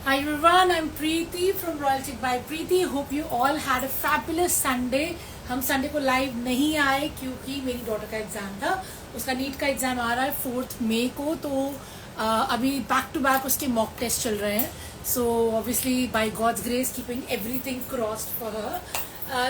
Hi everyone, I'm Preeti from Royal Chick by Preeti. Hope you all had a fabulous Sunday. हम Sunday को live नहीं आए क्योंकि मेरी डॉटर का एग्जाम था. उसका नीट का एग्जाम आ रहा है 4 मई को, तो अभी बैक टू बैक उसके मॉक टेस्ट चल रहे हैं. So obviously by God's grace keeping everything crossed for her.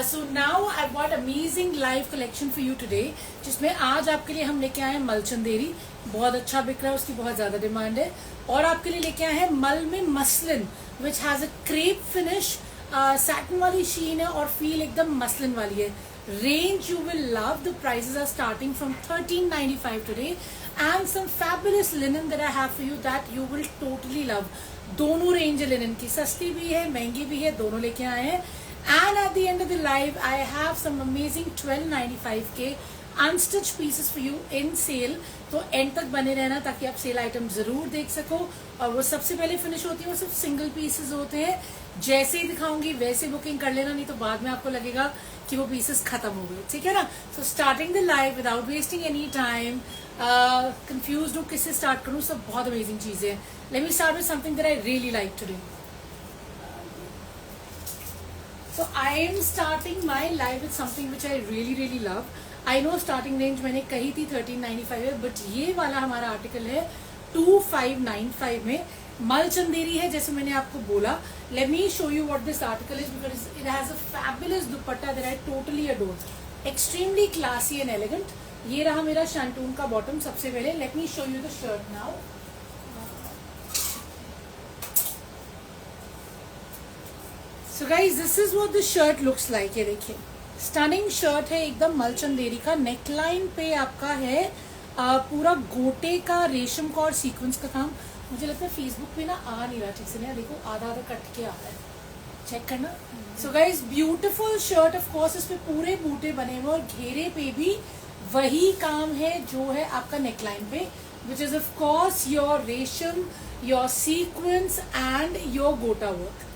So now I've got amazing live collection for you today, जिसमें आज आपके लिए हम लेके आए हैं मल चंदेरी. बहुत अच्छा बिक रहा है, उसकी बहुत ज्यादा डिमांड है. और आपके लिए लेके आए हैं मल में muslin which has a crepe finish. Satin वाली शीन है और फील एकदम मसलिन वाली है. Range you will love. The prices are starting from 1395 today and some fabulous linen that I have for you that you will totally love. दोनों range है linen की, सस्ती भी है महंगी भी है, दोनों लेके आए हैं. And at the end of the live, I have some amazing 1295 के unstitched pieces for you in sale. तो एंड तक बने रहना ताकि आप सेल आइटम जरूर देख सको. और वो सबसे पहले फिनिश होती है, वो सिर्फ सिंगल पीसेस होते हैं. जैसे ही दिखाऊंगी वैसे बुकिंग कर लेना, नहीं तो बाद में आपको लगेगा कि वो पीसेस खत्म हो गए. ठीक है ना. So starting the live without wasting any time. Confuse हूँ किससे स्टार्ट करूँ, सब बहुत अमेजिंग चीजें हैं. Let me start with something that I really like today. So I am starting my live with something which I really love. I know starting range मैंने कही थी 1395 है, but ये वाला हमारा आर्टिकल है 2595 में. मल चंदेरी है जैसे मैंने आपको बोला. Let me show you what this article is because it has a fabulous dupatta that I totally adore. Extremely classy and elegant. ये रहा मेरा शैंटून का बॉटम. सबसे पहले let me show you the shirt now. So guys, this is what the shirt looks like. ये देखिए, stunning shirt है एकदम मल चंदेरी का. नेकलाइन पे आपका है पूरा गोटे का रेशम का और सीक्वेंस का काम. मुझे लगता है फेसबुक पे ना आ नहीं रहा ठीक से. ना देखो, आधा कट के आ रहा है, चेक करना. So guys, beautiful shirt. Of course इस पे पूरे बूटे बने हुए और घेरे पे भी वही काम है जो है आपका नेकलाइन पे, which is of course your resham, your sequence and your gota work.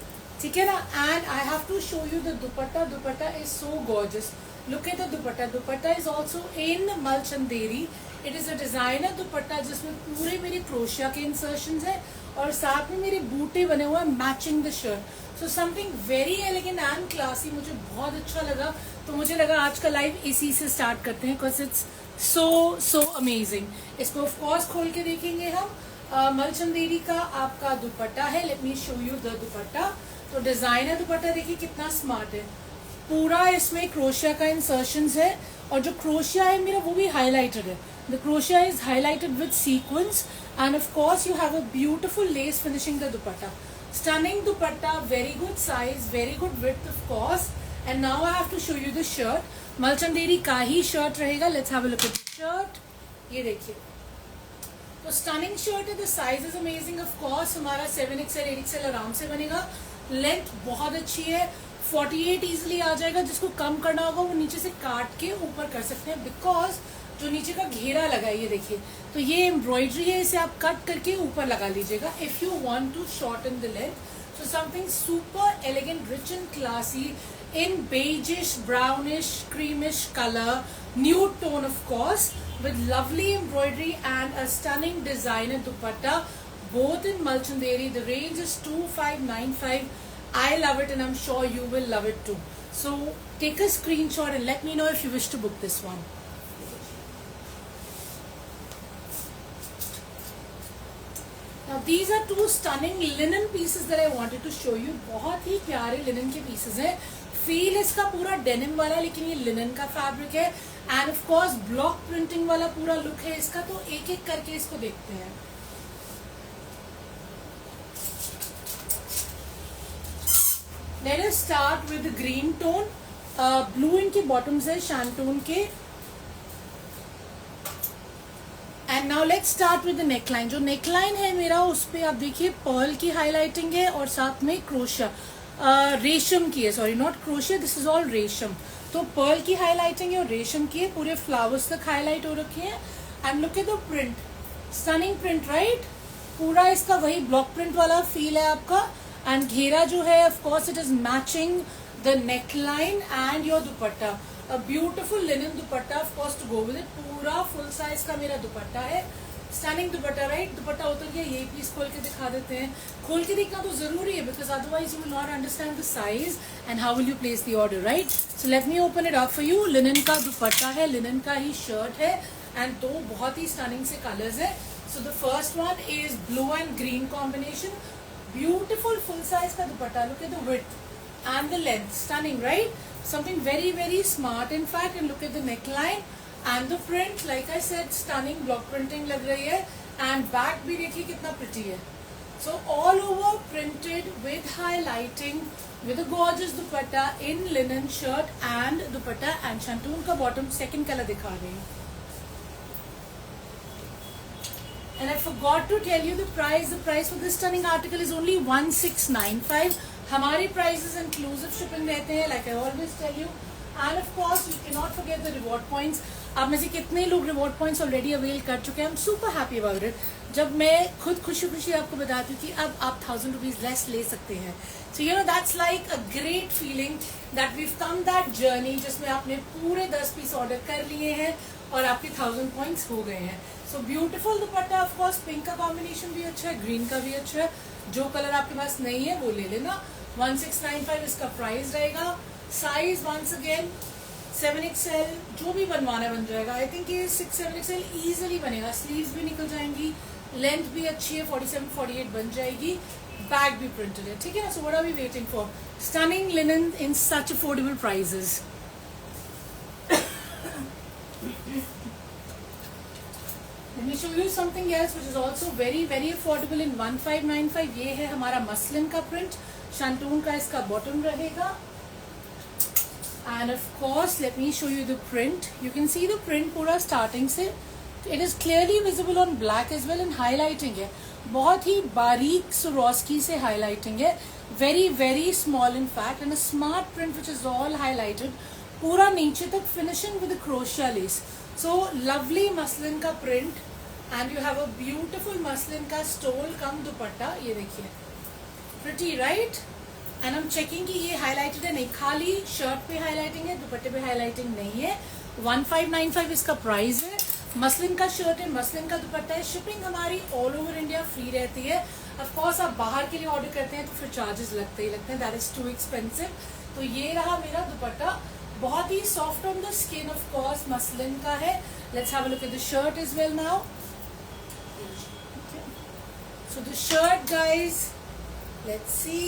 ठीक है ना. And I have to show you the dupatta. Dupatta is so gorgeous. Look at the dupatta. Dupatta is also in mul Chanderi. It is a designer dupatta जिसमें पूरे मेरे crochet के insertions है और साथ में मेरे बूटे बने हुए हैं matching the shirt. So something very elegant and classy. मुझे बहुत अच्छा लगा, तो मुझे लगा आज का लाइव इसी से स्टार्ट करते हैं बिकॉज इट्स सो अमेजिंग. इसको ऑफकोर्स खोल के देखेंगे हम. मल चंदेरी का आपका दुपट्टा है. Late me show you the dupatta. तो डिजाइनर दुपट्टा देखिए कितना स्मार्ट है. पूरा इसमें क्रोशिया का इंसर्शंस है और जो क्रोशिया है मेरा वो भी हाईलाइटेड है. The crochet is highlighted with sequins and of course you have a beautiful lace finishing the dupatta. Stunning dupatta, very good size, very good width of course. And now I have to show you the shirt. Mul Chanderi का ही shirt रहेगा. Let's have a look at the shirt. ये देखिए, तो stunning shirt है. The size is amazing. Of course हमारा 7XL 8XL आराम से बनेगा. लेंथ बहुत अच्छी है. 48 इजिली आ जाएगा. जिसको कम करना होगा वो नीचे से काट के ऊपर कर सकते हैं बिकॉज जो नीचे का घेरा लगा है ये देखिए, तो ये एम्ब्रॉयडरी है. इसे आप कट करके ऊपर लगा लीजिएगा if you want to shorten the length. So something super elegant, rich and classy in beigeish, brownish, creamish color, nude tone of course, with lovely embroidery and a stunning designer dupatta, both in Mul Chanderi. The range is 2595. I love it and I'm sure you will love it too. So take a screenshot and let me know if you wish to book this one. Now these are two stunning linen pieces that I wanted to show you. बहुत ही प्यारे linen के pieces हैं. Feel इसका पूरा denim वाला है लेकिन ये लिनन का फैब्रिक है. And of course block printing वाला पूरा लुक है इसका. तो एक एक करके इसको देखते हैं. Let us start with green tone. Blue इनके बॉटम्स है शैंटून के. And now let's start with the neckline. जो नेकलाइन है मेरा उस पे आप देखिए पर्ल की हाईलाइटिंग है और साथ में क्रोशिया, रेशम की है. Sorry, not crochet, this is all रेशम. तो पर्ल की हाईलाइटिंग है और रेशम की है. पूरे फ्लावर्स तक हाईलाइट हो रखी है. And look at the print. Stunning print, right. पूरा इसका वही ब्लॉक प्रिंट वाला फील है आपका. एंड घेरा जो है of course it is matching the neckline and your dupatta. A beautiful linen dupatta of course to go with it. पूरा फुल साइज का मेरा दुपट्टा है. स्टनिंग दुपट्टा, राइट? दुपट्टा उतर गया, ये पीस खोल के दिखा देते हैं. खोल के देखना तो जरूरी है, because otherwise you will not understand the size and how will you place the order, right? So let me open it up for you. Linen का दुपट्टा है, लिनन का ही शर्ट है, एंड दो बहुत ही स्टनिंग से कलर्स है. So the first one is blue and green combination. Beautiful full size का dupatta. Look at the width and the length. Stunning, right? Something very very smart in fact. And look at the neckline and the print, like I said, stunning block printing लग रही है. And back भी देखिए कितना pretty है. So all over printed with highlighting with a gorgeous dupatta in linen shirt and dupatta, and shantoon का bottom second color दिखा रही हूँ. And I forgot to tell you the price. The price for this stunning article is only 1695. हमारे prices inclusive shipping रहते हैं, like I always tell you. And of course you can not forget the reward points. आप में से कितने लोग reward points already avail कर चुके हैं? I am super happy about it. जब मैं खुद खुशी खुशी आपको बताती हूँ कि अब आप 1000 रुपीज लेस ले सकते हैं. So you know that's like a great feeling that weave come that journey जिसमें आपने पूरे 10 पीस ऑर्डर कर लिए हैं और आपके 1000 पॉइंट्स हो गए हैं. So beautiful dupatta. Of course pink का कॉम्बिनेशन भी अच्छा है, ग्रीन का भी अच्छा है. जो कलर आपके पास नहीं है वो ले लेना. 1695 इसका प्राइस रहेगा. साइज वंस अगेन 7XL, जो भी बनवाना बन जाएगा. आई थिंक ये 6-7XL इजीली बनेगा. स्लीव्स भी निकल जाएंगी, लेंथ भी अच्छी है, 47-48 बन जाएगी. बैक भी प्रिंटेड है, ठीक है. So what are we waiting for? Stunning linen in such affordable prices. Let me show you something else which is also very very affordable in 1595. ये है हमारा मसलिन का प्रिंट. शंटून का इसका बॉटम रहेगा. And of course let me show you the print. You can see the print पूरा starting से. It is clearly visible on black as well. And highlighting है, बहुत ही बारीक सुरोस्की से हाईलाइटिंग है. Very very small in fact, and a smart print which is all highlighted पूरा नीचे तक. Finishing with crochet lace. So lovely muslin का print, and you have a beautiful muslin का स्टोल कम दुपट्टा. ये देखिए, प्रिटी, राइट? एंड हम checking कि ये हाईलाइटेड है नहीं, खाली शर्ट पे हाईलाइटिंग है, दुपट्टे पे हाईलाइटिंग नहीं है. 1595 इसका प्राइस है. मसलिन का शर्ट है, मसलिन का दुपट्टा है. शिपिंग हमारी ऑल ओवर इंडिया फ्री रहती है. ऑफ कोर्स आप बाहर के लिए ऑर्डर करते हैं तो फिर चार्जेस लगते ही लगते हैं. That is too expensive. तो ये रहा मेरा दुपट्टा. बहुत ही soft on the skin, of course muslin का है. Let's have a look at the shirt as well now. So the shirt guys, let's see.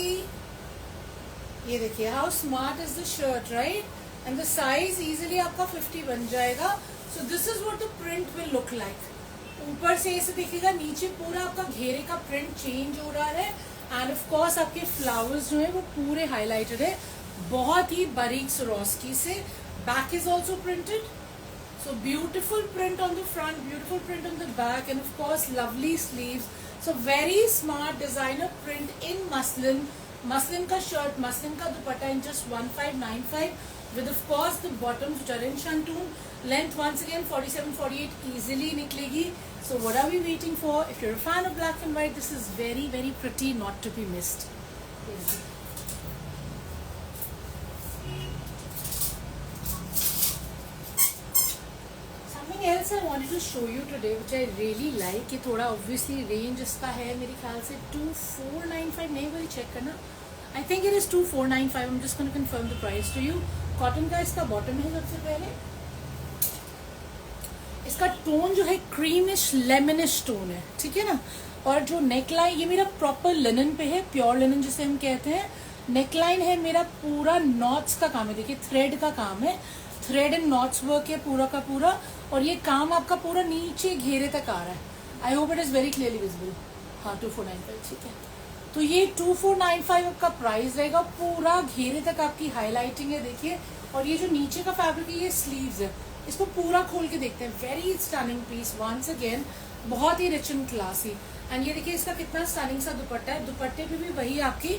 ये देखिए how smart is the shirt, right? And the size easily आपका 50 बन जाएगा. So this is what the print will look like. ऊपर से ऐसे देखिएगा, नीचे पूरा आपका घेरे का प्रिंट चेंज हो रहा है. एंड ऑफ कोर्स आपके फ्लावर्स जो है वो पूरे हाईलाइटेड है, बहुत ही बारीक सुरोस्की से. Back is also printed. So beautiful print on the front, beautiful print on the back, and of course lovely sleeves. So very smart designer print in muslin. Muslin का शर्ट, मसलिन का दुपट्टा इन just 1595 with of course the bottoms which are in shantoon. Length once again 47-48 easily निकलेगी. So what are we waiting for? If you're a fan of black and white, this is very very pretty, not to be missed. Something else I wanted to show you today which I really like. ये थोड़ा obviously range इसका है मेरे ख्याल से 2495. नहीं वही check करना. I think it is 2495. I'm just going to confirm the price to you. Cotton का इसका बॉटम है. सबसे पहले इसका टोन जो है क्रीमिश लेमनिश टोन है, ठीक है ना. और जो नेकलाइन, ये मेरा प्रॉपर लिनन पे है, प्योर लिनन जिसे हम कहते हैं. नेकलाइन है मेरा पूरा नॉट्स का काम है. देखिए थ्रेड का काम है, थ्रेड एंड नॉट्स वर्क है पूरा का पूरा. और ये काम आपका पूरा नीचे घेरे तक आ रहा है. I hope it is very clearly visible. हाँ 2495, ठीक है. तो ये 2495 का प्राइस रहेगा. पूरा घेरे तक आपकी हाईलाइटिंग है, देखिए. और ये जो नीचे का फैब्रिक है ये स्लीव्स है. इसको पूरा खोल के देखते हैं. Very stunning piece once again, बहुत ही रिच एंड क्लासी. एंड ये देखिए इसका कितना स्टनिंग सा दुपट्टा है. दुपट्टे पे भी वही आपकी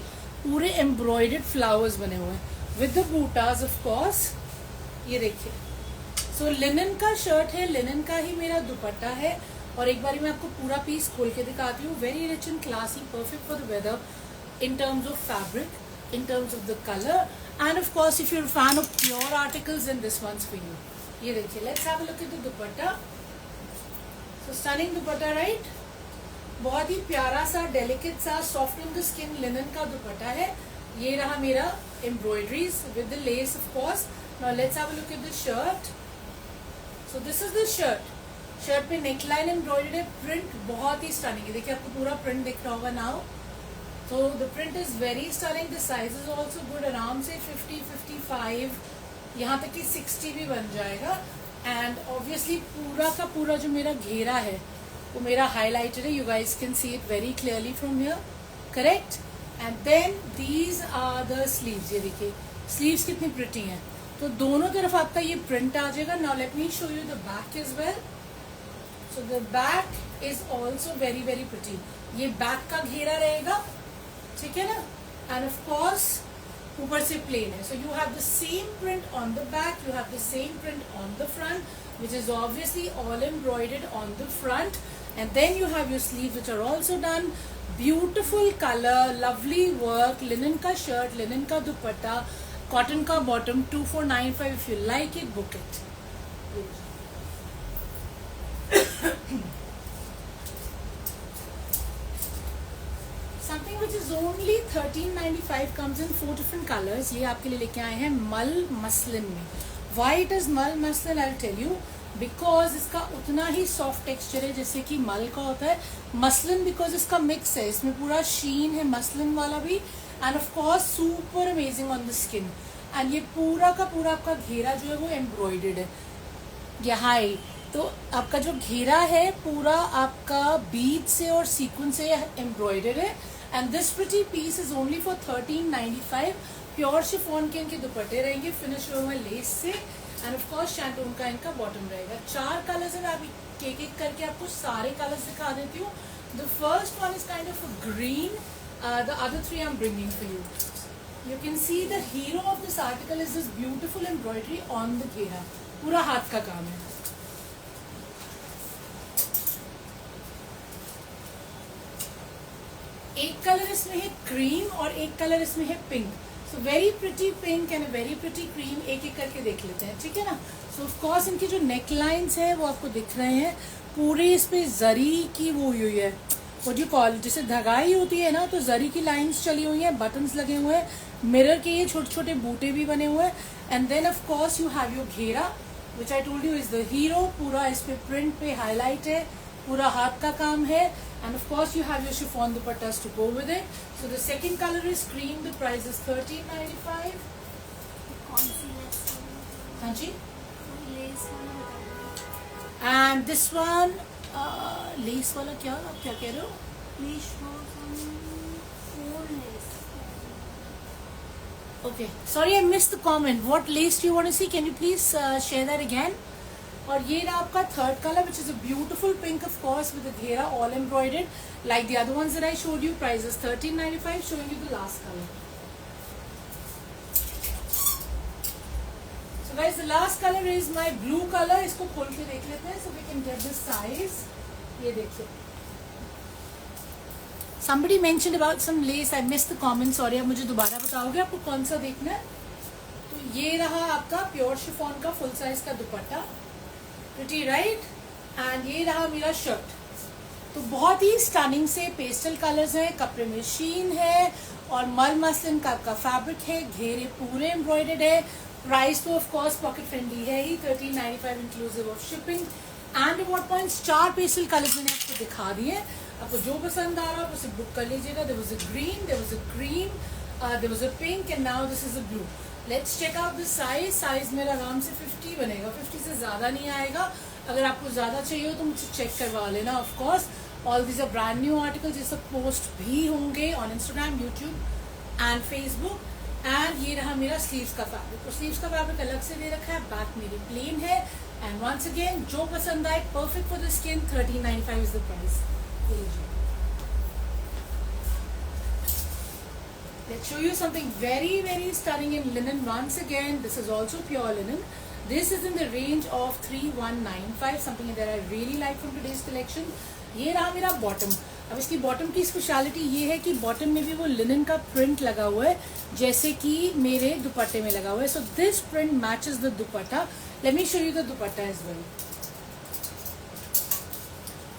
पूरे एम्ब्रॉयडर्ड फ्लावर्स बने हुए हैं विद द बूटाज ऑफ कोर्स. ये देखिए. सो लिनन का शर्ट है, लिनन का ही मेरा दुपट्टा है. और एक बारी मैं आपको पूरा पीस खोल के दिखाती हूँ. Very rich and classy, perfect for the weather in terms of fabric, in terms of the color, and of course if you're a fan of pure articles then this one's for you. ये देखिए, let's have a look at the dupatta. तो stunning दुपट्टा, right? बहुत ही प्यारा सा, delicate सा, soft on the skin linen का दुपट्टा है. ये रहा मेरा embroideries with the less of course. Now let's have a look at the shirt. So this is the shirt. Shirt पे नेकलाइन एम्ब्रॉयडर्ड है. प्रिंट बहुत ही स्टनिंग है. देखिए आपको पूरा प्रिंट दिख रहा होगा नाउ. तो the print is very stunning. The size is also good. आराम से 50, 55, यहाँ तक कि 60 भी बन जाएगा. एंड ऑब्वियसली पूरा का पूरा जो मेरा घेरा है वो मेरा हाईलाइटेड है. You guys can see it very clearly from here, correct? And then these are the sleeves. ये देखिए स्लीव्स कितनी प्रिटी हैं. तो दोनों तरफ आपका ये प्रिंट आ जाएगा. Now let me show you the back as well. So the back is also very very pretty. ये बैक का घेरा रहेगा, ठीक है ना? एंड ऑफ कोर्स ऊपर से प्लेन है. So you have the same print on the back, you have the same print on the front, which is obviously all embroidered on the front. And then you have your sleeves which are also done. Beautiful color, lovely work, linen ka shirt, linen ka dupatta, cotton ka bottom, 2495. If you like it, book it. Something which is only 1395 comes in 4 different colors. ये आपके लिए लेके आए हैं मल muslin में. Why it is मल muslin, I'll tell you. Because इसका उतना ही सॉफ्ट टेक्सचर है जैसे कि मल का होता है. मसलिन बिकॉज इसका मिक्स है, इसमें पूरा शीन है मसलिन वाला भी. And of course super amazing on the skin. And ये पूरा का पूरा आपका घेरा जो है वो एम्ब्रॉयडर्ड है. यहाँ तो आपका जो घेरा है पूरा आपका बीड से और सीक्वेंस से एम्ब्रॉयडर्ड है. And this pretty piece is only for 1395. Pure chiffon के इनके दुपट्टे रहेंगे, फिनिश हुए हुए लेस से. एंड ऑफ कोर्स शैंटून का इनका बॉटम रहेगा. 4 कलर्स है. मैं अभी एक एक करके आपको सारे कलर्स दिखा देती हूँ. The first one is kind of green. The other 3 I am bringing for you. You can see the hero of this article is this beautiful embroidery on the घेरा. पूरा हाथ का काम है. एक कलर इसमें है क्रीम और एक कलर इसमें है pink. So very pretty pink and very pretty cream. एक एक करके देख लेते हैं, ठीक है ना? सो ऑफ कोर्स इनके जो नेक लाइन्स है वो आपको दिख रहे हैं. पूरे इस पे जरी की वो हुई है, वो जो कॉल जैसे धगाई होती है ना, तो जरी की लाइंस चली हुई हैं, बटन्स लगे हुए हैं, मिरर के ये छोटे छोटे बूटे भी बने हुए हैं. And then of course you have your घेरा which I told you is the hero. पूरा इस पे प्रिंट पे हाईलाइट है, पूरा हाथ का काम है. And of course you have your chiffon dupattas to go with it. So the second color is cream. The price is 1395. हाँ जी. And this one lace वाला क्या, आप क्या कह रहे हो? Okay, sorry I missed the comment. What lace do you want to see? Can you please share that again? और ये रहा आपका third colour which is a beautiful pink of course with घेरा all embroidered like the other ones that I showed you. Price is 1395. Showing you the last colour. So guys the last colour is my blue colour. इसको खोल के देख लेते हैं so we can get the size. ये देखिए somebody mentioned about some lace. I missed the comment. Sorry, आप मुझे दोबारा बताओगे आपको कौन सा देखना है? तो ये रहा आपका प्योर शिफॉन का फुल साइज का दुपट्टा. Pretty right. एंड ये रहा मेरा शर्ट. तो बहुत ही स्टनिंग से पेस्टल कलर्स हैं, कपड़े में शीन है और मल मसलिन का आपका फैब्रिक है. घेरे पूरे एम्ब्रॉयडर्ड है. प्राइस तो ऑफ कोर्स पॉकेट फ्रेंडली है ही, 1395 inclusive of shipping. And what points 4 pastel colours मैंने आपको दिखा दिए. आपको जो पसंद आ रहा है उसे बुक कर लीजिएगा. There was a green, there was a cream, there was a pink and now this is a blue. Let's check out the size. Size मेरा आराम से 50 बनेगा, 50 से ज्यादा नहीं आएगा. अगर आपको ज्यादा चाहिए हो तो मुझसे चेक करवा लेना. Of course all these are brand new articles. ये सब पोस्ट भी होंगे on Instagram, YouTube and Facebook. And ये रहा मेरा स्लीव्स का फैब्रिक. तो स्लीव्स का फैब्रिक अलग से दे रखा है. बैक मेरी प्लेन है. एंड वंस अगेन जो पसंद आए, perfect for the skin, 1395 is the price. Let's show you something very very stunning in linen once again. This is also pure linen. This is in the range of 3195. Something that I really like from today's collection. ये रहा मेरा bottom. अब इसकी bottom की speciality ये है कि bottom में भी वो लिनन का प्रिंट लगा हुआ है जैसे कि मेरे दुपट्टे में लगा हुआ है. So this print matches the dupatta. Let me show you the dupatta as well.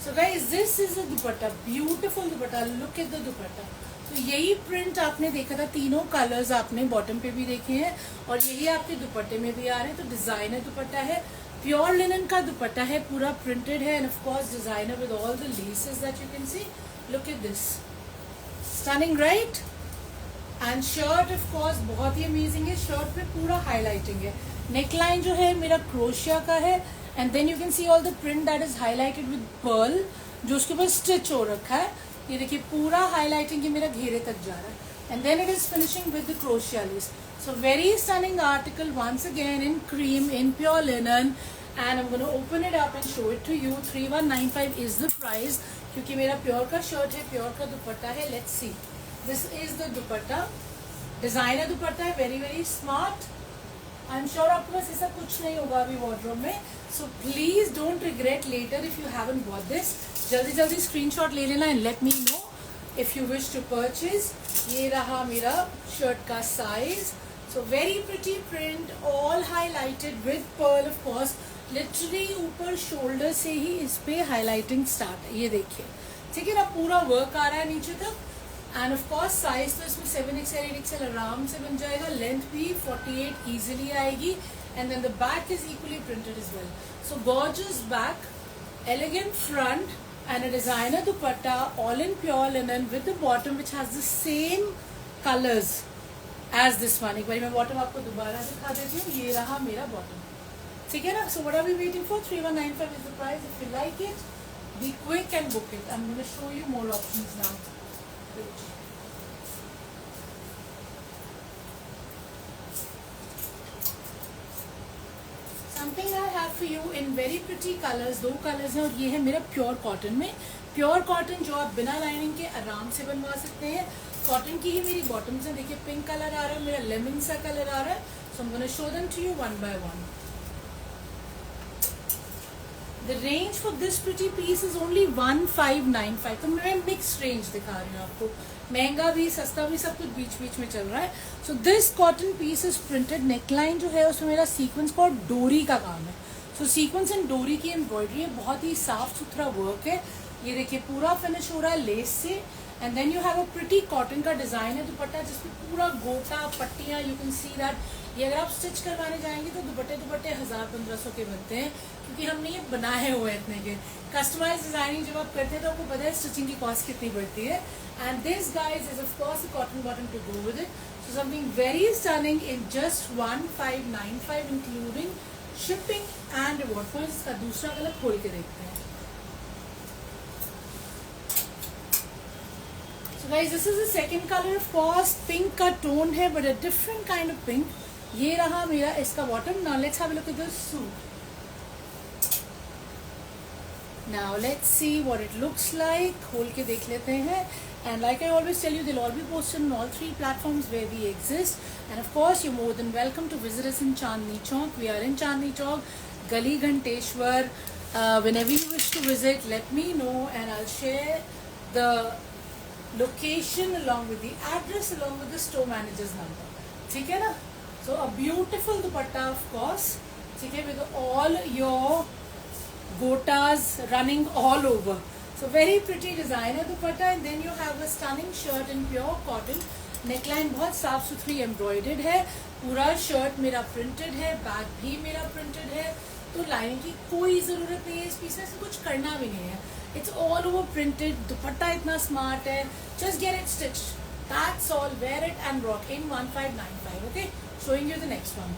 So guys this is a dupatta, beautiful dupatta, look at the dupatta. तो यही प्रिंट आपने देखा था, तीनों कलर्स आपने बॉटम पे भी देखे हैं और यही आपके दुपट्टे में भी आ रहे हैं। तो डिजाइनर दुपट्टा है, प्योर लिनन का दुपट्टा है, पूरा प्रिंटेड है and of course designer with all the laces that you can C. Look at this, stunning right. And shirt of course बहुत ही अमेजिंग है, शर्ट पे पूरा हाईलाइटिंग है। नेकलाइन जो है मेरा क्रोशिया का है and then you can see all the print that is highlighted with pearl, जो उसके ऊपर स्टिच हो रखा है। ये देखिए पूरा हाईलाइटिंग ये मेरा घेरे तक जा रहा है and then it is finishing with the crochet lace. So very stunning article once again in cream, in pure linen and I am gonna open it up and show it to you. 3195 is the price, क्योंकि मेरा pure का shirt है, pure का दुपट्टा है। Let's see, this is the dupatta, designer dupatta है, very very smart. I am sure आपके पास ऐसा कुछ नहीं होगा अभी वार्डरोब में, so please don't regret later if you haven't bought this. जल्दी जल्दी स्क्रीनशॉट ले लेना and let me know if you wish to purchase. ये रहा मेरा शर्ट का size. So very pretty print, all highlighted with pearl of course. Literally ऊपर shoulder से ही इस पे हाईलाइटिंग स्टार्ट है, ये देखिए, ठीक है ना, पूरा वर्क आ रहा है नीचे तक। एंड ऑफ कोर्स साइज तो इसमें 7XL 8XL आराम से बन जाएगा, लेंथ भी 48 इजीली आएगी and then the back is equally printed as well. So gorgeous back, elegant front and a designer dupatta, all in pure linen with the bottom which has the same colors as this one. एक बार मैं bottom आपको दोबारा दिखा देती हूँ, ये रहा मेरा bottom, ठीक है ना। So what are we waiting for? 3195 is the price. If you like it, be quick and book it. I'm going to show you more options now. Something I have for you in very pretty colours, दो colours हैं और ये है मेरा pure cotton में। Pure cotton जो आप बिना लाइनिंग के आराम से बनवा सकते हैं। कॉटन की ही मेरी बॉटम्स हैं, देखिए पिंक कलर आ रहा है, मेरा लेमन सा कलर आ रहा है। So I am gonna show them to you one by one. The range for this pretty piece is only 1595। तो मैं मिक्स रेंज दिखा रही हूँ आपको, महंगा भी सस्ता भी सब कुछ बीच बीच में चल रहा है। So this cotton piece is printed, neckline जो है उसमें मेरा सीक्वेंस का और डोरी का काम है। सो सीक्वेंस एंड डोरी की एम्ब्रॉयडरी है, बहुत ही साफ सुथरा वर्क है। ये देखिए पूरा फिनिश हो रहा है लेस से and then you have a pretty cotton का डिजाइन है दुपट्टा, जिसमें पूरा गोटा पट्टियां, यू कैन सी दैट। ये अगर आप स्टिच करवाने जाएंगे तो दुपट्टे 1000-1500 के बनते हैं, क्योंकि हमने ये बनाए हुए हैं इतने के। कस्टमाइज डिजाइनिंग जब आप करते हैं तो आपको पता है स्टिचिंग की कॉस्ट कितनी बढ़ती है। And this guys is of course a cotton bottom to go with it. So something very stunning in just 1595 including shipping and reward. First इसका दूसरा कलर खोल के देखते हैं। So guys, this is the second color, of course, pink का tone है, but a different kind of pink. ये रहा मेरा इसका bottom. Now let's have a look at the suit. Now let's see what it looks like. खोल के देख लेते हैं. And like I always tell you, they'll all be posted on all 3 platforms where we exist. And of course, you're more than welcome to visit us in Chandni Chowk. We are in Chandni Chowk, Gali Ghanteshwar. Whenever you wish to visit, let me know and I'll share the location along with the address along with the store manager's number. ठीक है ना? So a beautiful dupatta, of course. ठीक है, with all your gotas running all over. So very pretty designer dupatta, and then you have a stunning shirt in pure cotton. Neckline बहुत साफ सुथरी embroidered है, पूरा shirt मेरा printed है, back भी मेरा printed है, तो लाइनिंग की कोई जरूरत नहीं है इस पीस में, ऐसे कुछ करना भी नहीं है। It's all over printed, दुपट्टा इतना smart है, just get it stitched. That's all, wear it and rock in 1595, okay? Showing you the next one.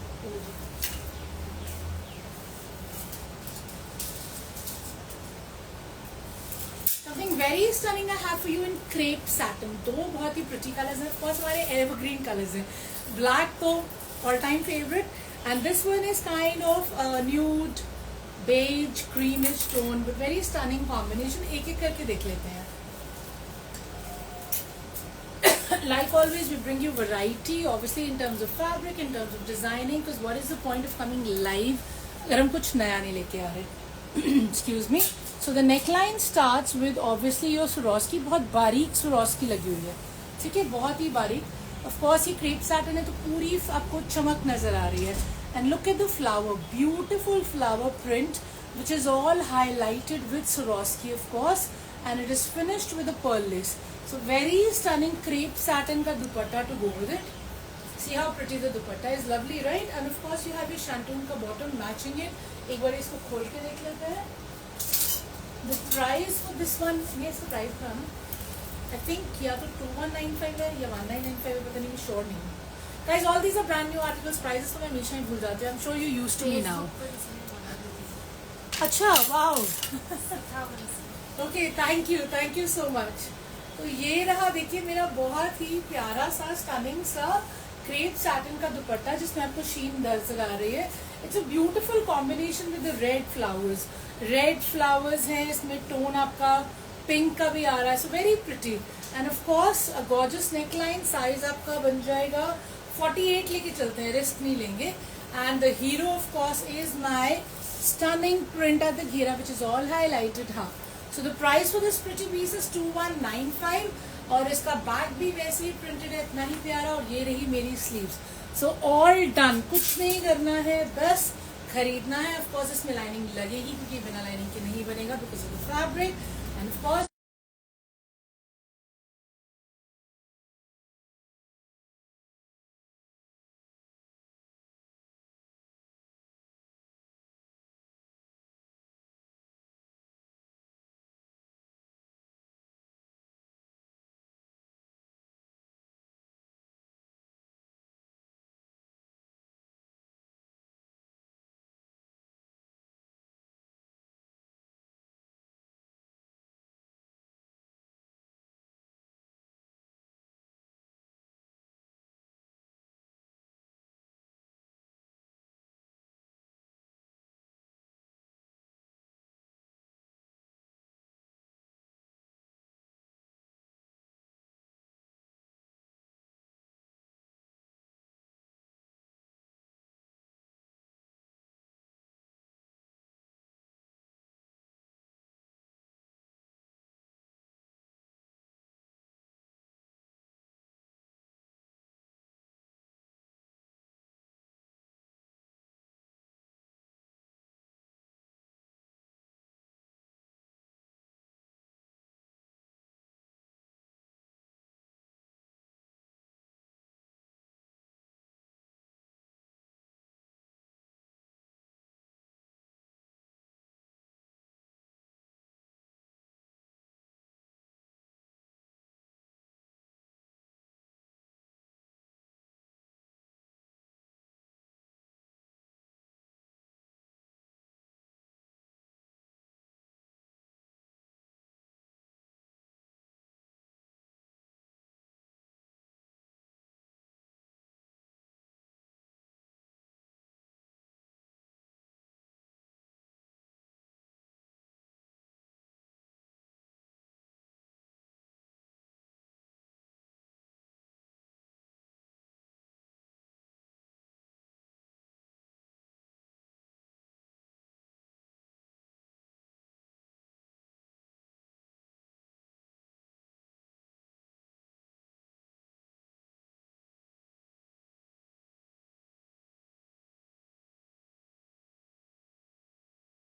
Something very stunning I have for you in crepe satin. दो बहुत ही pretty colors हैं, of course हमारे evergreen colors हैं. Black तो all time favorite, and this one is kind of nude, beige, creamish tone, but very stunning combination. एक एक करके देख लेते हैं. Like always, we bring you variety, obviously in terms of fabric, in terms of designing, because what is the point of coming live अगर हम कुछ नया नहीं लेके आ रहे. Excuse me. So the neckline starts with obviously your Swarovski, बहुत बारीक Swarovski लगी हुई है, ठीक है, बहुत ही बारीक. Of course ये crepe satin है तो पूरी आपको चमक नजर आ रही है. And look at the flower, beautiful flower print which is all highlighted with Swarovski of course, and it is finished with a pearl lace. So very stunning crepe satin ka dupatta to go with it. See how pretty the dupatta is, lovely, right? And of course you have your shantung ka bottom matching it. एक बार इसको खोल के देख लेते हैं. The price for this one, ये इसका price था ना? I think या तो 2195 है या 1995 है, पता नहीं, मैं श्योर नहीं हूँ. Guys, all these are brand new articles. Prices तो मैं हमेशा ही भूल जाती हूँ. I'm sure you're used to me now. अच्छा, wow. Okay, thank you so much. तो ये रहा, देखिए मेरा बहुत ही प्यारा सा स्टनिंग सा क्रेप सैटिन का दुपट्टा जिसमें आपको शीन नजर आ रही है. It's a beautiful combination with the red flowers हैं इसमें, टोन आपका पिंक का भी आ रहा है. सो very pretty and of course a gorgeous neckline. Size आपका बन जाएगा 48 लेके चलते हैं, रिस्क नहीं लेंगे. And the hero of course is my stunning print at the घेरा विच इज ऑल हाईलाइटेड. हाँ, so the price for this pretty piece is 2195 और इसका बैक भी वैसे ही प्रिंटेड है, इतना ही प्यारा. और ये रही मेरी स्लीव्स. सो ऑल डन, कुछ नहीं करना है, बस खरीदना है. ऑफ कोर्स इसमें लाइनिंग लगेगी क्योंकि बिना लाइनिंग के नहीं बनेगा because of the fabric. And of course